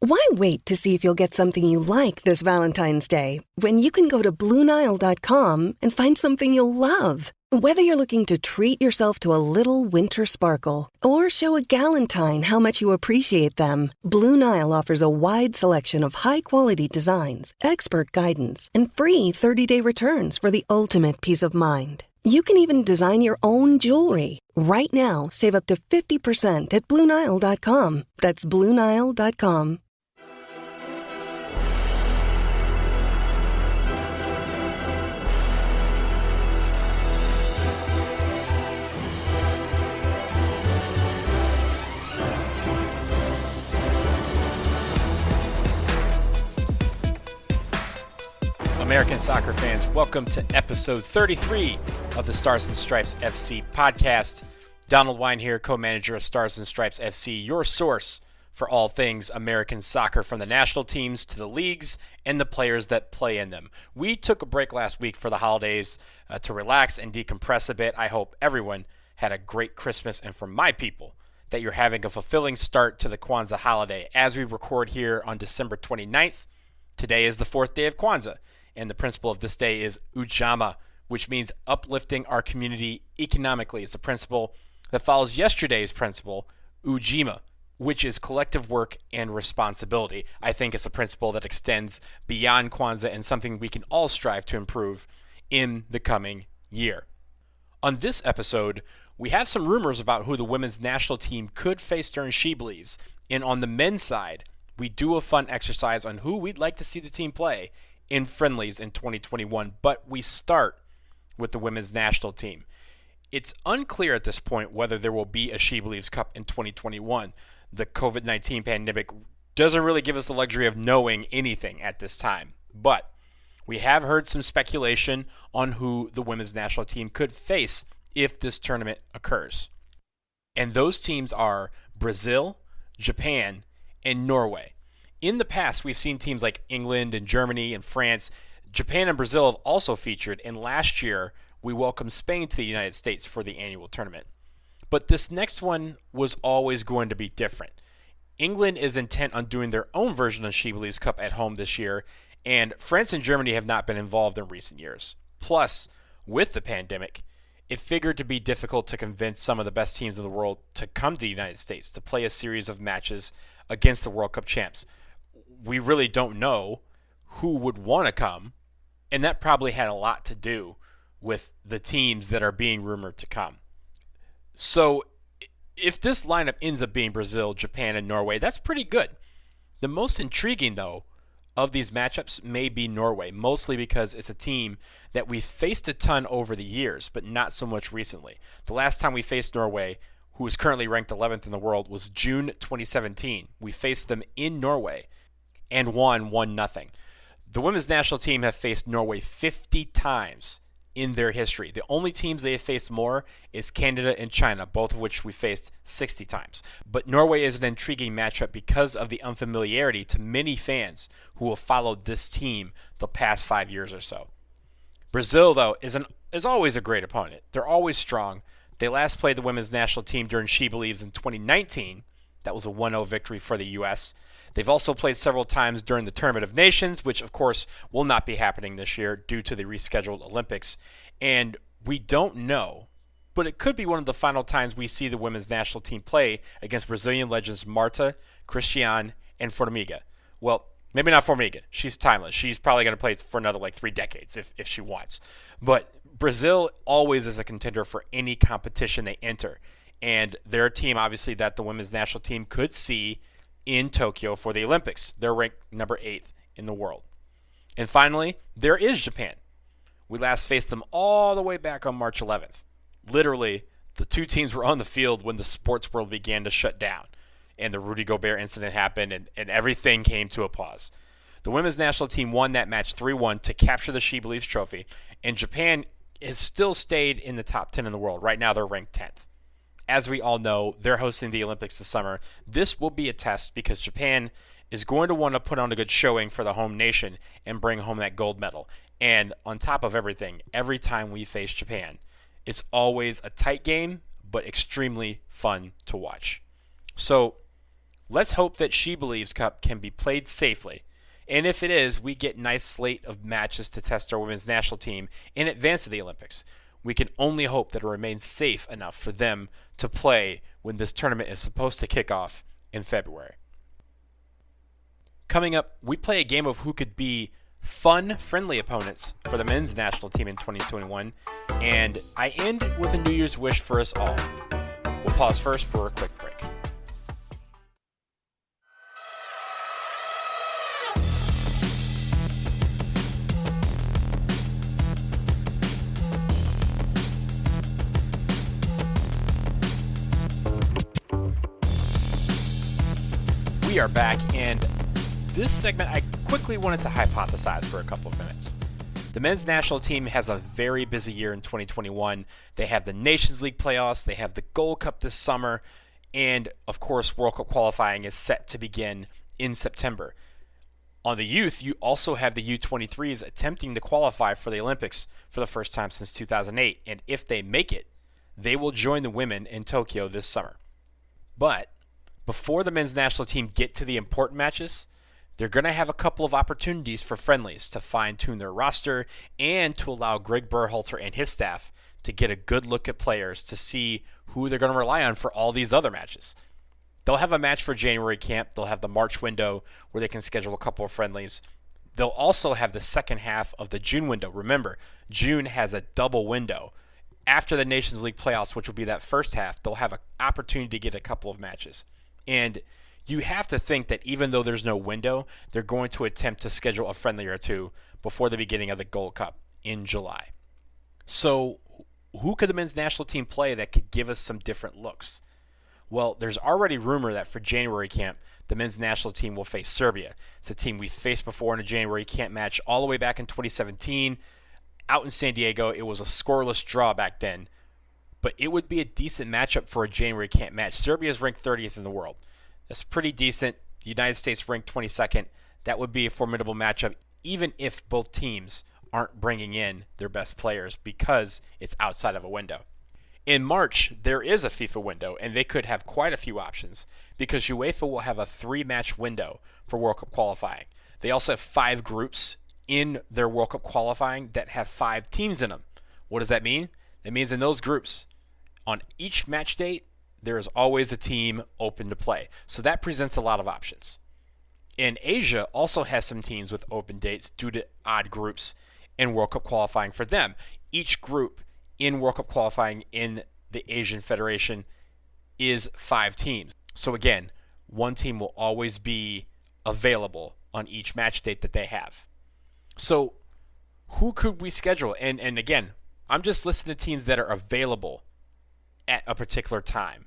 Why wait to see if you'll get something you like this Valentine's Day when you can go to BlueNile.com and find something you'll love? Whether you're looking to treat yourself to a little winter sparkle or show a galentine how much you appreciate them, Blue Nile offers a wide selection of high-quality designs, expert guidance, and free 30-day returns for the ultimate peace of mind. You can even design your own jewelry. Right now, save up to 50% at BlueNile.com. That's BlueNile.com. American soccer fans, welcome to episode 33 of the Stars and Stripes FC podcast. Donald Wine here, co-manager of Stars and Stripes FC, your source for all things American soccer, from the national teams to the leagues and the players that play in them. We took a break last week for the holidays to relax and decompress a bit. I hope everyone had a great Christmas, and for my people, that you're having a fulfilling start to the Kwanzaa holiday. As we record here on December 29th, today is the fourth day of Kwanzaa. And the principle of this day is Ujamaa, which means uplifting our community economically. It's a principle that follows yesterday's principle, Ujima, which is collective work and responsibility. I think it's a principle that extends beyond Kwanzaa and something we can all strive to improve in the coming year. On this episode, we have some rumors about who the women's national team could face during SheBelieves. And on the men's side, we do a fun exercise on who we'd like to see the team play in friendlies in 2021, but we start with the women's national team. It's unclear at this point whether there will be a SheBelieves Cup in 2021. The COVID-19 pandemic doesn't really give us the luxury of knowing anything at this time, but we have heard some speculation on who the women's national team could face if this tournament occurs. And those teams are Brazil, Japan, and Norway. In the past, we've seen teams like England and Germany and France. Japan and Brazil have also featured, and last year we welcomed Spain to the United States for the annual tournament. But this next one was always going to be different. England is intent on doing their own version of SheBelieves Cup at home this year, and France and Germany have not been involved in recent years. Plus, with the pandemic, it figured to be difficult to convince some of the best teams in the world to come to the United States to play a series of matches against the World Cup champs. We really don't know who would want to come, and that probably had a lot to do with the teams that are being rumored to come. So if this lineup ends up being Brazil, Japan, and Norway, that's pretty good. The most intriguing, though, of these matchups may be Norway, mostly because it's a team that we've faced a ton over the years, but not so much recently. The last time we faced Norway, who is currently ranked 11th in the world, was June 2017. We faced them in Norway and won 1-0. The women's national team have faced Norway 50 times in their history. The only teams they have faced more is Canada and China, both of which we faced 60 times. But Norway is an intriguing matchup because of the unfamiliarity to many fans who have followed this team the past 5 years or so. Brazil, though, is always a great opponent. They're always strong. They last played the women's national team during SheBelieves in 2019. That was a 1-0 victory for the U.S. They've also played several times during the Tournament of Nations, which of course will not be happening this year due to the rescheduled Olympics. And we don't know, but it could be one of the final times we see the women's national team play against Brazilian legends Marta, Cristiane, and Formiga. Well, maybe not Formiga. She's timeless. She's probably going to play for another 3 decades if she wants. But Brazil always is a contender for any competition they enter. And they're a team, obviously, that the women's national team could see in Tokyo for the Olympics. They're ranked number 8th in the world. And finally, there is Japan. We last faced them all the way back on March 11th. Literally, the two teams were on the field when the sports world began to shut down and the Rudy Gobert incident happened and everything came to a pause. The women's national team won that match 3-1 to capture the SheBelieves trophy, and Japan has still stayed in the top 10 in the world. Right now, they're ranked 10th. As we all know, they're hosting the Olympics this summer. This will be a test because Japan is going to want to put on a good showing for the home nation and bring home that gold medal. And on top of everything, every time we face Japan, it's always a tight game, but extremely fun to watch. So Let's hope that SheBelieves Cup can be played safely. And if it is, we get a nice slate of matches to test our women's national team in advance of the Olympics. We can only hope that it remains safe enough for them to play when this tournament is supposed to kick off in February. Coming up, we play a game of who could be fun, friendly opponents for the men's national team in 2021, and I end with a New Year's wish for us all. We'll pause first for a quick break. We are back, and this segment I quickly wanted to hypothesize for a couple of minutes. The men's national team has a very busy year in 2021. They have the Nations League playoffs, they have the Gold Cup this summer, and of course World Cup qualifying is set to begin in September. On the youth, you also have the U23s attempting to qualify for the Olympics for the first time since 2008, and if they make it, they will join the women in Tokyo this summer. But before the men's national team get to the important matches, they're going to have a couple of opportunities for friendlies to fine-tune their roster and to allow Greg Berhalter and his staff to get a good look at players to see who they're going to rely on for all these other matches. They'll have a match for January camp. They'll have the March window where they can schedule a couple of friendlies. They'll also have the second half of the June window. Remember, June has a double window. After the Nations League playoffs, which will be that first half, they'll have an opportunity to get a couple of matches. And you have to think that even though there's no window, they're going to attempt to schedule a friendly or two before the beginning of the Gold Cup in July. So who could the men's national team play that could give us some different looks? Well, there's already rumor that for January camp, the men's national team will face Serbia. It's a team we faced before in a January camp match all the way back in 2017. Out in San Diego, it was a scoreless draw back then. But it would be a decent matchup for a January camp match. Serbia is ranked 30th in the world. That's pretty decent. The United States ranked 22nd. That would be a formidable matchup, even if both teams aren't bringing in their best players because it's outside of a window. In March, there is a FIFA window, and they could have quite a few options because UEFA will have a 3-match window for World Cup qualifying. They also have 5 groups in their World Cup qualifying that have 5 teams in them. What does that mean? That means in those groups, on each match date, there is always a team open to play. So that presents a lot of options. And Asia also has some teams with open dates due to odd groups in World Cup qualifying for them. Each group in World Cup qualifying in the Asian Federation is 5 teams. So again, one team will always be available on each match date that they have. So who could we schedule? And again, I'm just listing the teams that are available at a particular time.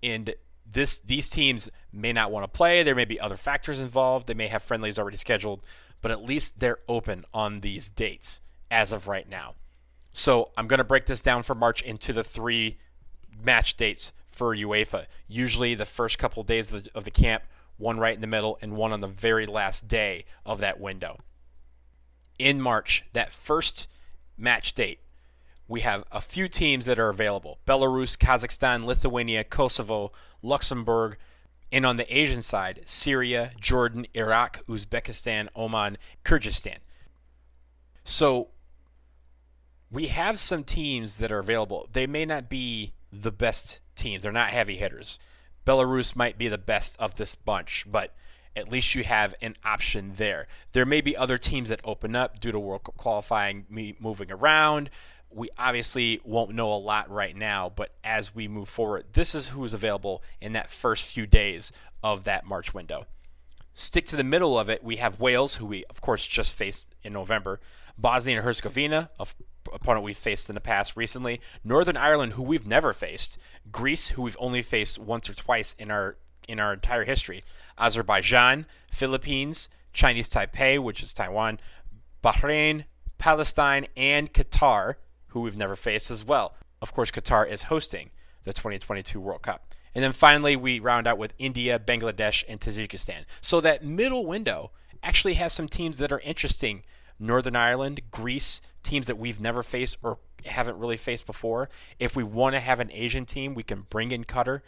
And these teams may not want to play. There may be other factors involved. They may have friendlies already scheduled, but at least they're open on these dates as of right now. So I'm going to break this down for March into the 3 match dates for UEFA. Usually the first couple of days of the camp, one right in the middle and one on the very last day of that window. In March, that first match date, we have a few teams that are available: Belarus, Kazakhstan, Lithuania, Kosovo, Luxembourg, and on the Asian side, Syria, Jordan, Iraq, Uzbekistan, Oman, Kyrgyzstan. So we have some teams that are available. They may not be the best teams. They're not heavy hitters. Belarus might be the best of this bunch, but at least you have an option there. There may be other teams that open up due to World Cup qualifying moving around. We obviously won't know a lot right now, but as we move forward, this is who's available in that first few days of that March window. Stick to the middle of it, we have Wales, who we, of course, just faced in November. Bosnia and Herzegovina, an opponent we've faced in the past recently. Northern Ireland, who we've never faced. Greece, who we've only faced once or twice in our entire history. Azerbaijan, Philippines, Chinese Taipei, which is Taiwan, Bahrain, Palestine, and Qatar, who we've never faced as well. Of course, Qatar is hosting the 2022 World Cup. And then finally, we round out with India, Bangladesh, and Tajikistan. So that middle window actually has some teams that are interesting. Northern Ireland, Greece, teams that we've never faced or haven't really faced before. If we want to have an Asian team, we can bring in Qatar.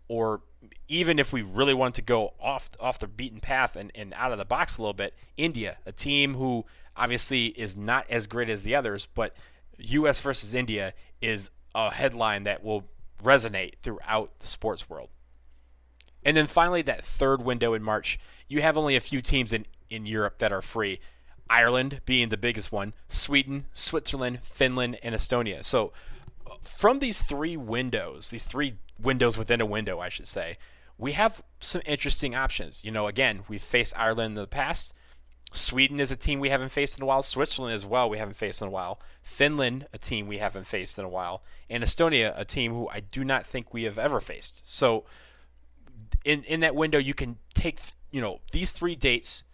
or even if we really wanted to go off the beaten path and out of the box a little bit, India, a team who obviously is not as great as the others, but U.S. versus India is a headline that will resonate throughout the sports world. And then finally, that third window in March, you have only a few teams in Europe that are free. Ireland being the biggest one, Sweden, Switzerland, Finland, and Estonia. So from these three windows within a window, I should say, we have some interesting options. Again, we've faced Ireland in the past. Sweden is a team we haven't faced in a while. Switzerland as well, we haven't faced in a while. Finland, a team we haven't faced in a while. And Estonia, a team who I do not think we have ever faced. So in that window, you can take these 3 dates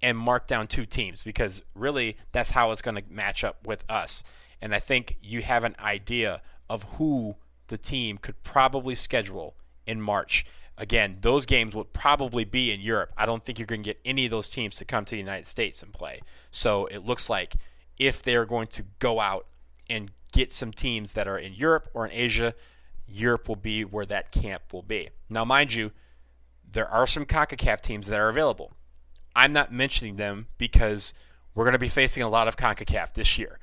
and mark down 2 teams, because really that's how it's going to match up with us. And I think you have an idea of who the team could probably schedule in March. Again, those games will probably be in Europe. I don't think you're going to get any of those teams to come to the United States and play. So it looks like if they're going to go out and get some teams that are in Europe or in Asia, Europe will be where that camp will be. Now, mind you, there are some CONCACAF teams that are available. I'm not mentioning them because we're going to be facing a lot of CONCACAF this year.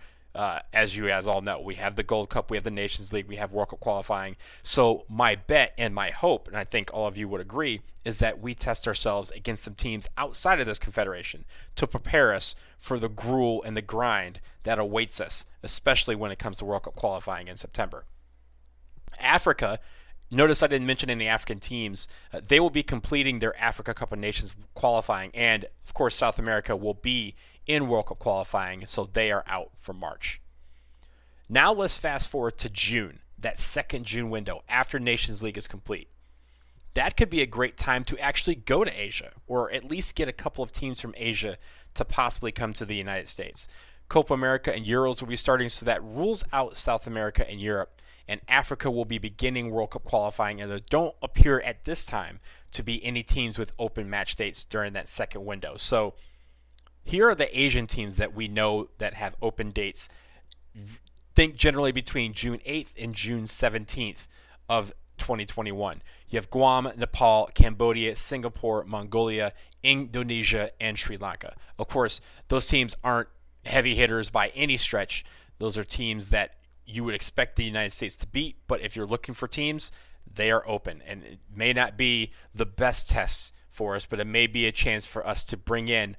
As you guys all know, we have the Gold Cup, we have the Nations League, we have World Cup qualifying. So my bet and my hope, and I think all of you would agree, is that we test ourselves against some teams outside of this confederation to prepare us for the gruel and the grind that awaits us, especially when it comes to World Cup qualifying in September. Africa, notice I didn't mention any African teams. They will be completing their Africa Cup of Nations qualifying, and of course South America will be in World Cup qualifying, so they are out for March. Now let's fast forward to June, that second June window after Nations League is complete. That could be a great time to actually go to Asia, or at least get a couple of teams from Asia to possibly come to the United States. Copa America and Euros will be starting, so that rules out South America and Europe, and Africa will be beginning World Cup qualifying, and there don't appear at this time to be any teams with open match dates during that second window. So here are the Asian teams that we know that have open dates. Think generally between June 8th and June 17th of 2021. You have Guam, Nepal, Cambodia, Singapore, Mongolia, Indonesia, and Sri Lanka. Of course, those teams aren't heavy hitters by any stretch. Those are teams that you would expect the United States to beat, but if you're looking for teams, they are open. And it may not be the best tests for us, but it may be a chance for us to bring in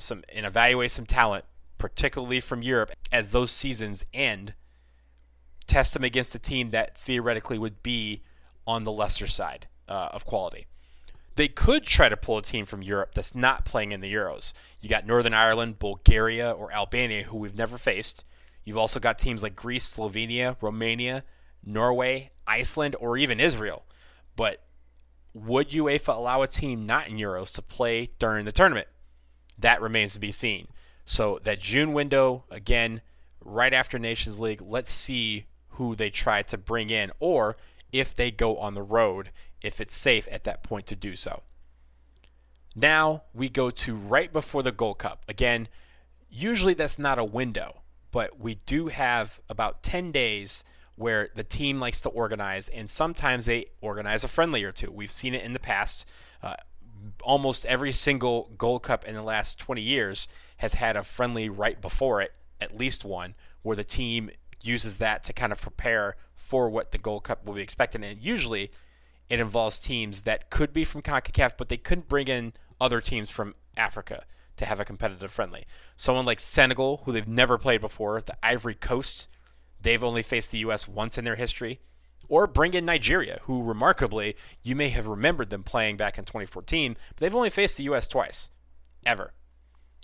and evaluate some talent, particularly from Europe, as those seasons end. Test them against a team that theoretically would be on the lesser side of quality. They could try to pull a team from Europe that's not playing in the Euros. You got Northern Ireland, Bulgaria, or Albania, who we've never faced. You've also got teams like Greece, Slovenia, Romania, Norway, Iceland, or even Israel. But would UEFA allow a team not in Euros to play during the tournament? That remains to be seen. So that June window, again, right after Nations League, let's see who they try to bring in, or if they go on the road, if it's safe at that point to do so. Now we go to right before the Gold Cup. Again, usually that's not a window, but we do have about 10 days where the team likes to organize, and sometimes they organize a friendly or two. We've seen it in the past. Almost every single Gold Cup in the last 20 years has had a friendly right before it, at least one, where the team uses that to kind of prepare for what the Gold Cup will be expected. And usually it involves teams that could be from CONCACAF, but they couldn't bring in other teams from Africa to have a competitive friendly. Someone like Senegal, who they've never played before, the Ivory Coast, they've only faced the U.S. once in their history. Or bring in Nigeria, who remarkably, you may have remembered them playing back in 2014, but they've only faced the U.S. twice, ever.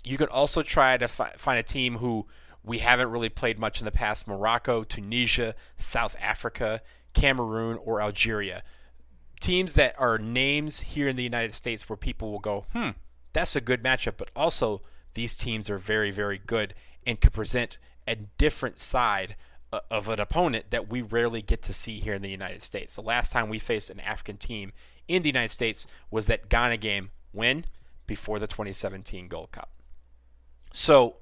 You could also try to find a team who we haven't really played much in the past: Morocco, Tunisia, South Africa, Cameroon, or Algeria. Teams that are names here in the United States where people will go, that's a good matchup, but also these teams are very, very good and could present a different side of an opponent that we rarely get to see here in the United States. The last time we faced an African team in the United States was that Ghana game. When? Before the 2017 Gold Cup. So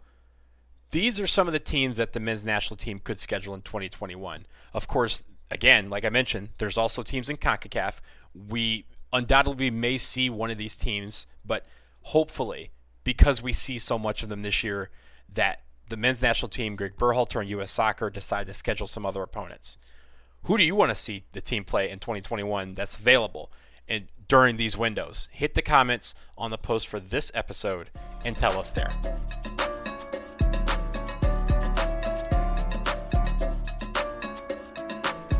these are some of the teams that the men's national team could schedule in 2021. Of course, again, like I mentioned, there's also teams in CONCACAF. We undoubtedly may see one of these teams, but hopefully, because we see so much of them this year, that the men's national team, Greg Berhalter and U.S. Soccer, decide to schedule some other opponents. Who do you want to see the team play in 2021 that's available and during these windows? Hit the comments on the post for this episode and tell us there.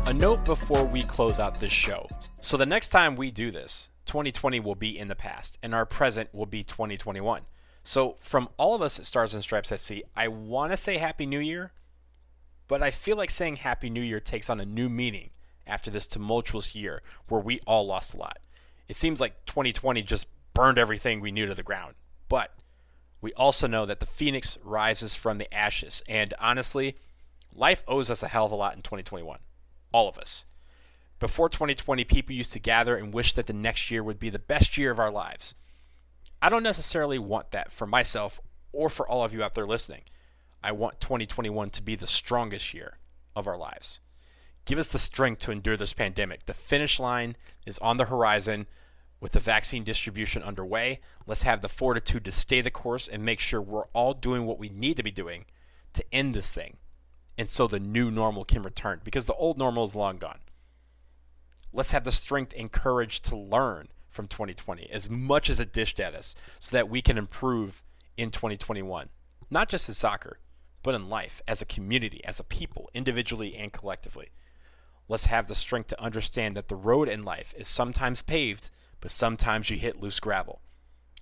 A note before we close out this show. So the next time we do this, 2020 will be in the past, and our present will be 2021. So from all of us at Stars and Stripes FC, I want to say Happy New Year, but I feel like saying Happy New Year takes on a new meaning after this tumultuous year where we all lost a lot. It seems like 2020 just burned everything we knew to the ground. But we also know that the phoenix rises from the ashes, and honestly, life owes us a hell of a lot in 2021. All of us. Before 2020, people used to gather and wish that the next year would be the best year of our lives. I don't necessarily want that for myself or for all of you out there listening. I want 2021 to be the strongest year of our lives. Give us the strength to endure this pandemic. The finish line is on the horizon with the vaccine distribution underway. Let's have the fortitude to stay the course and make sure we're all doing what we need to be doing to end this thing. And so the new normal can return, because the old normal is long gone. Let's have the strength and courage to learn from 2020 as much as it dished at us so that we can improve in 2021. Not just in soccer, but in life, as a community, as a people, individually and collectively. Let's have the strength to understand that the road in life is sometimes paved, but sometimes you hit loose gravel.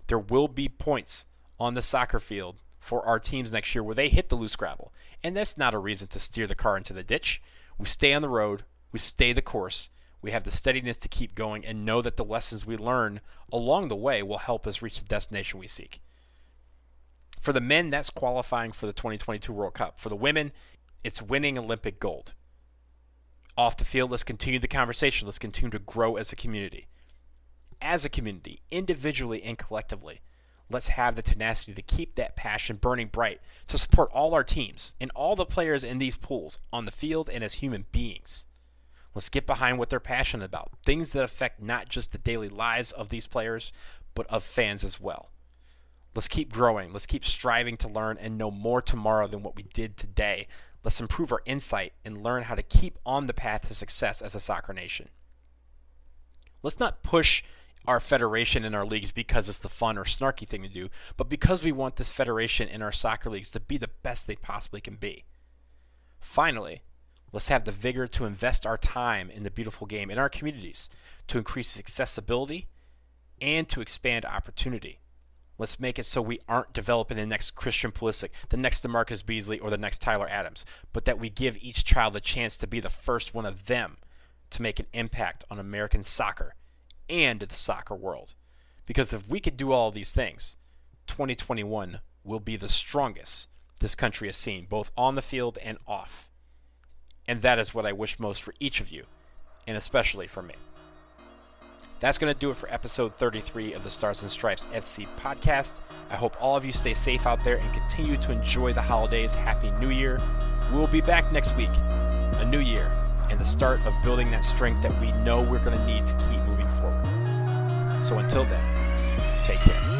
There will be points on the soccer field for our teams next year where they hit the loose gravel. And that's not a reason to steer the car into the ditch. We stay on the road. We stay the course. We have the steadiness to keep going and know that the lessons we learn along the way will help us reach the destination we seek. For the men, that's qualifying for the 2022 World Cup. For the women, it's winning Olympic gold. Off the field, let's continue the conversation. Let's continue to grow as a community. As a community, individually and collectively, let's have the tenacity to keep that passion burning bright to support all our teams and all the players in these pools on the field and as human beings. Let's get behind what they're passionate about, things that affect not just the daily lives of these players, but of fans as well. Let's keep growing. Let's keep striving to learn and know more tomorrow than what we did today. Let's improve our insight and learn how to keep on the path to success as a soccer nation. Let's not push our federation and our leagues because it's the fun or snarky thing to do, but because we want this federation and our soccer leagues to be the best they possibly can be. Finally, let's have the vigor to invest our time in the beautiful game in our communities, to increase accessibility and to expand opportunity. Let's make it so we aren't developing the next Christian Pulisic, the next DeMarcus Beasley, or the next Tyler Adams, but that we give each child a chance to be the first one of them to make an impact on American soccer and the soccer world. Because if we could do all of these things, 2021 will be the strongest this country has seen, both on the field and off. And that is what I wish most for each of you, and especially for me. That's going to do it for episode 33 of the Stars and Stripes FC podcast. I hope all of you stay safe out there and continue to enjoy the holidays. Happy New Year. We'll be back next week. A new year and the start of building that strength that we know we're going to need to keep moving forward. So until then, take care.